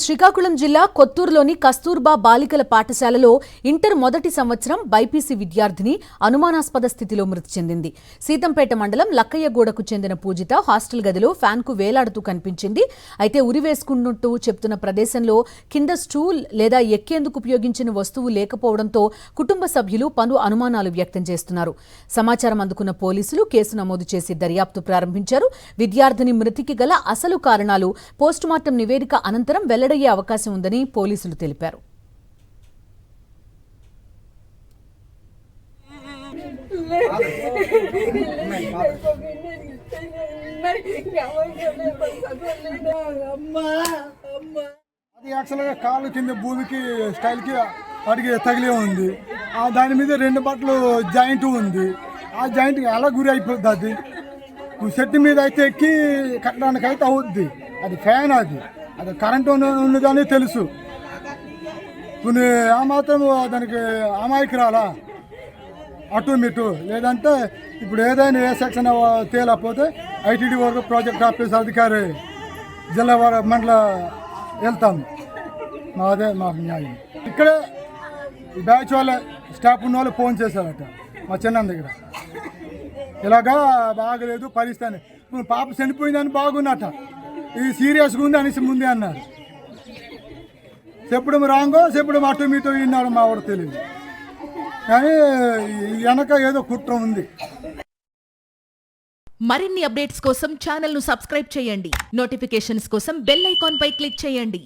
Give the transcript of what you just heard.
శ్రీకాకుళం జిల్లా కొత్తూరులోని కస్తూర్బా బాలికల పాఠశాలలో ఇంటర్ మొదటి సంవత్సరం బైపీసీ విద్యార్థిని అనుమానాస్పద స్థితిలో మృతి చెందింది. సీతంపేట మండలం లక్కయ్యగూడకు చెందిన పూజిత హాస్టల్ గదిలో ఫ్యాన్కు వేలాడుతూ కనిపించింది. అయితే ఉరివేసుకుంటూ చెప్తున్న ప్రదేశంలో కింద స్టూల్ లేదా ఎక్కేందుకు ఉపయోగించిన వస్తువు లేకపోవడంతో కుటుంబ సభ్యులు పలు అనుమానాలు వ్యక్తం చేస్తున్నారు. సమాచారం అందుకున్న పోలీసులు కేసు నమోదు చేసి దర్యాప్తు ప్రారంభించారు. విద్యార్థిని మృతికి గల అసలు కారణాలు పోస్టుమార్టం నివేదిక అనంతరం వెల్లడయ్యే అవకాశం ఉందని పోలీసులు తెలిపారు. అది యాక్చువల్గా కాలు కింద భూమికి స్టైల్కి వాటికి తగిలే ఉంది. దాని మీద 2 బట్టలు జాయింట్ ఉంది. ఆ జాయింట్కి ఎలా గురి అయిపోద్ది. అది చెట్టు మీద అయితే ఎక్కి కట్టడానికి అయితే అవుద్ది. అది ఫ్యాన్, అది కరెంటు ఉన్నదని తెలుసు. కొన్ని ఆ మాత్రం దానికి అమాయకురాలా అటు మిటు. లేదంటే ఇప్పుడు ఏదైనా ఏ సెక్షన్ తేలకపోతే ఐటీడీ వరకు ప్రాజెక్ట్ ఆఫీస్ అధికారి జిల్లా మండల వెళ్తాము. అదే మాకు న్యాయం. ఇక్కడే బ్యాచ్ వాళ్ళ స్టాఫ్ ఉన్న వాళ్ళు ఫోన్ చేశారట మా చిన్న దగ్గర, ఇలాగా బాగలేదు పరిస్థితి. ఇప్పుడు పాప చనిపోయిందని బాగున్నట, ఇది సీరియస్గా ఉంది అనేసి ముందే అన్నారు. చెప్పడం రాంగో చెప్పడం అటు మీటో విన్నాడు మా వాడు తెలియదు, కానీ వెనక ఏదో కుట్ర ఉంది. మరిన్ని అప్డేట్స్ కోసం ఛానల్ ను సబ్స్క్రైబ్ చేయండి. నోటిఫికేషన్స్ కోసం బెల్ ఐకాన్ పై క్లిక్ చేయండి.